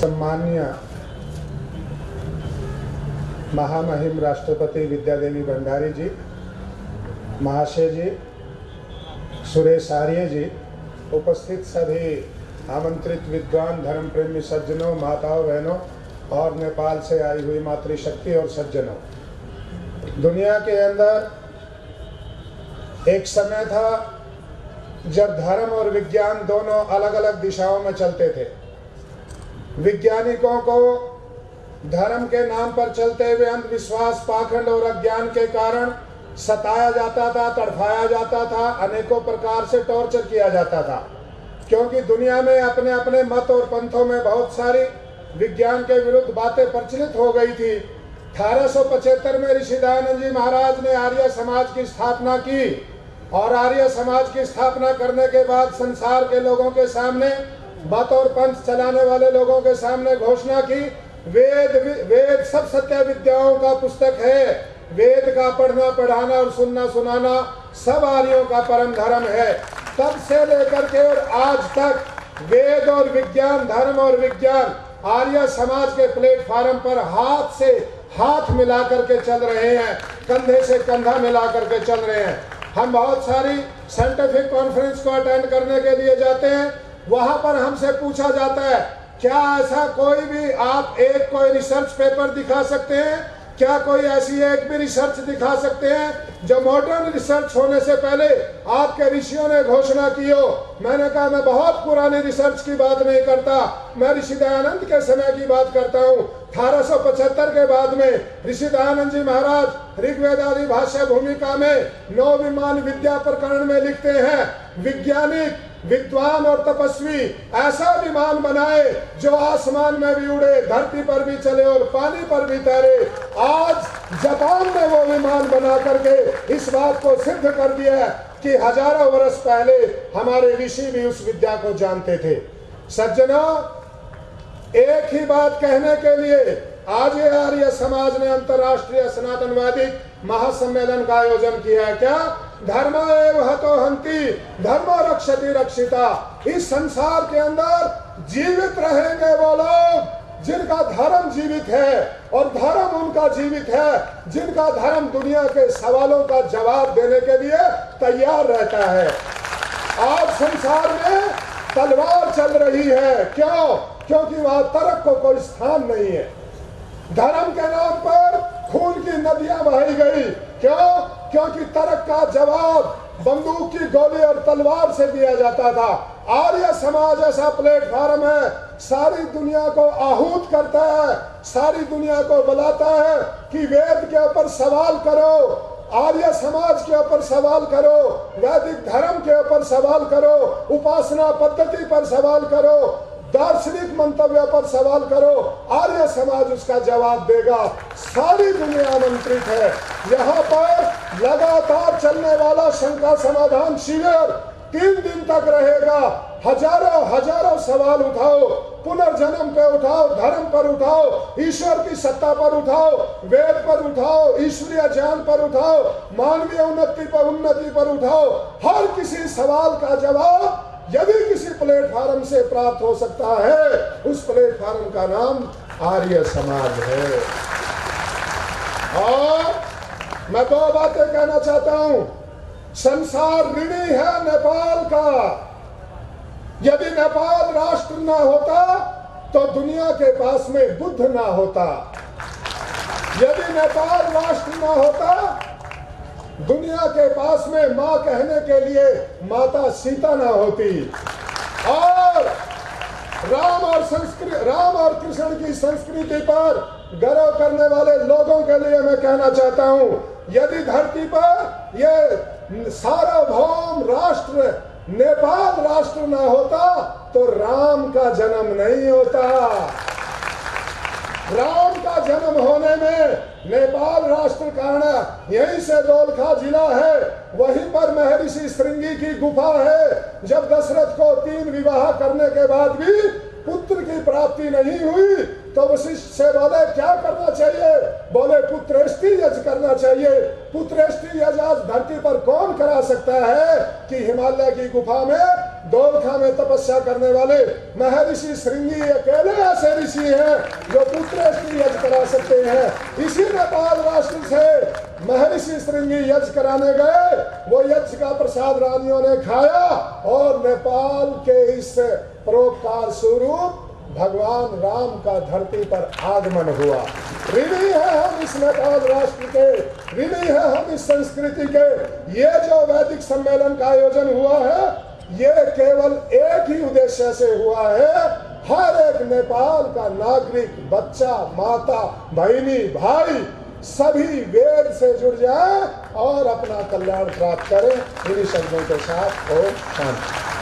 सम्माननीय महामहिम राष्ट्रपति विद्यादेवी भंडारी जी, महाशय जी, सुरेश आर्य जी, उपस्थित सभी आमंत्रित विद्वान, धर्म प्रेमी सज्जनों, माताओं, बहनों और नेपाल से आई हुई मातृशक्ति और सज्जनों। दुनिया के अंदर एक समय था जब धर्म और विज्ञान दोनों अलग अलग दिशाओं में चलते थे। वैज्ञानिकों को धर्म के नाम पर चलते हुए अंधविश्वास, पाखंड और अज्ञान के कारण सताया जाता था, तड़फाया जाता था, अनेकों प्रकार से टॉर्चर किया जाता था, क्योंकि दुनिया में अपने अपने मत और पंथों में बहुत सारी विज्ञान के विरुद्ध बातें प्रचलित हो गई थी। 1875 में ऋषि दयानंद जी महाराज ने आर्य समाज की स्थापना की और आर्य समाज की स्थापना करने के बाद संसार के लोगों के सामने, मत और पंथ चलाने वाले लोगों के सामने घोषणा की, वेद सब सत्य विद्याओं का पुस्तक है। वेद का पढ़ना, पढ़ाना और सुनना, सुनाना सब आर्यों का परम धर्म है। तब से लेकर के और आज तक वेद और विज्ञान, धर्म और विज्ञान आर्य समाज के प्लेटफार्म पर हाथ से हाथ मिला करके चल रहे हैं, कंधे से कंधा मिला करके चल रहे हैं। हम बहुत सारी साइंटिफिक कॉन्फ्रेंस को अटेंड करने के लिए जाते हैं, वहां पर हमसे पूछा जाता है, क्या ऐसा कोई भी आप कोई रिसर्च पेपर दिखा सकते हैं? क्या कोई ऐसी एक भी रिसर्च दिखा सकते हैं जो मॉडर्न रिसर्च होने से पहले आपके ऋषियों ने घोषणा की हो? मैंने कहा, मैं बहुत पुरानी रिसर्च की बात नहीं करता, मैं ऋषि दयानंद के समय की बात करता हूँ। 1875 के बाद में ऋषि दयानंद जी महाराज ऋग्वेद आदि भाष्य भूमिका में 9 विमान विद्या प्रकरण में लिखते हैं, वैज्ञानिक, विद्वान और तपस्वी ऐसा विमान बनाए जो आसमान में भी उड़े, धरती पर भी चले और पानी पर भी तैरे। आज जापान ने वो विमान बना करके इस बात को सिद्ध कर दिया है कि हजारों वर्ष पहले हमारे ऋषि भी उस विद्या को जानते थे। सज्जनों, एक ही बात कहने के लिए आज ये आर्य समाज ने अंतर्राष्ट्रीय सनातनवादी महासम्मेलन का आयोजन किया है। क्या? धर्म एव हतो हन्ति, धर्मो रक्षति रक्षिता। इस संसार के अंदर जीवित रहेंगे वो लोग जिनका धर्म जीवित है, और धर्म उनका जीवित है जिनका धर्म दुनिया के सवालों का जवाब देने के लिए तैयार रहता है। आज संसार में तलवार चल रही है। क्यों? क्योंकि वहां तर्क को कोई स्थान नहीं है। धर्म के नाम पर खून की नदियां बहाई गई। क्यों? क्योंकि तर्क का जवाब बंदूक की गोली और तलवार से दिया जाता था। आर्य समाज ऐसा प्लेटफार्म है, सारी दुनिया को आहूत करता है, सारी दुनिया को बुलाता है कि वेद के ऊपर सवाल करो, आर्य समाज के ऊपर सवाल करो, वैदिक धर्म के ऊपर सवाल करो, उपासना पद्धति पर सवाल करो, दार्शनिक मंतव्य पर सवाल करो, आर्य समाज उसका जवाब देगा। सारी दुनिया आमंत्रित है। यहाँ पर लगातार चलने वाला शंका समाधान शिविर 3 दिन तक रहेगा। हजारों सवाल उठाओ, पुनर्जन्म पे उठाओ, धर्म पर उठाओ, ईश्वर की सत्ता पर उठाओ, वेद पर उठाओ, ईश्वरीय ज्ञान पर उठाओ, मानवीय उन्नति पर उठाओ। हर किसी सवाल का जवाब यदि किसी प्लेटफार्म से प्राप्त हो सकता है, उस प्लेटफार्म का नाम आर्य समाज है। और मैं 2 बातें कहना चाहता हूं। संसार ऋणी है नेपाल का। यदि नेपाल राष्ट्र ना होता तो दुनिया के पास में बुद्ध ना होता। यदि नेपाल राष्ट्र ना होता, दुनिया के पास में मां कहने के लिए माता सीता ना होती। और राम और कृष्ण की संस्कृति पर गर्व करने वाले लोगों के लिए मैं कहना चाहता हूं, यदि धरती पर ये सार्वभौम राष्ट्र नेपाल राष्ट्र ना होता तो राम का जन्म नहीं होता। राम का जन्म होने में नेपाल राष्ट्र कारण यहीं से दोलखा जिला है, वहीं पर महर्षि श्रृंगी की गुफा है। जब दशरथ को 3 विवाह करने के बाद भी पुत्र की प्राप्ति नहीं हुई तो वशिष्ठ से बोले क्या करना चाहिए? बोले पुत्रेष्टि यज्ञ करना चाहिए। पुत्रेष्टि यज्ञ आज धरती पर कौन करा सकता है कि हिमालय की गुफा में दोलखा में तपस्या करने वाले महर्षि श्रृंगी अकेले ऐसे ऋषि हैं जो पुत्रेष्टि यज्ञ करा सकते हैं। इसी नेपाल राष्ट्र से महर्षि श्रृंगी यज्ञ कराने गए, वो यज्ञ का प्रसाद रानियों ने खाया और नेपाल के इस परोपकार स्वरूप भगवान राम का धरती पर आगमन हुआ। ऋणी है हम इस नेपाल राष्ट्र के, ऋणी है हम इस संस्कृति के। ये जो वैदिक सम्मेलन का आयोजन हुआ है, ये केवल एक ही उद्देश्य से हुआ है, हर एक नेपाल का नागरिक, बच्चा, माता, बहनी, भाई सभी वेद से जुड़ जाए और अपना कल्याण प्राप्त करें। इन्हीं शब्दों के साथ ओम शांति।